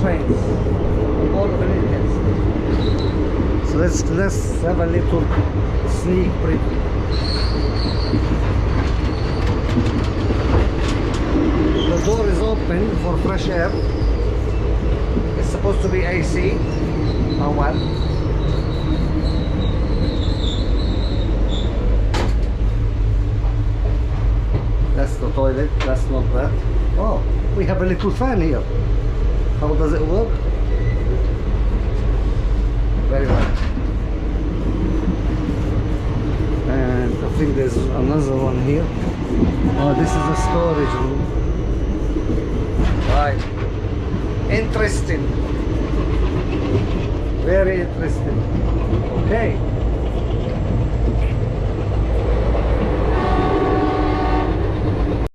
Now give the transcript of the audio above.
trains, all over Indians. So let's have a little sneak preview. The door is open for fresh air. It's supposed to be AC. Oh well. That's the toilet, that's not that. Oh, we have a little fan here. How does it work? Very well. And I think there's another one here. Oh, this is a storage room. Right. Interesting. Very interesting. Okay.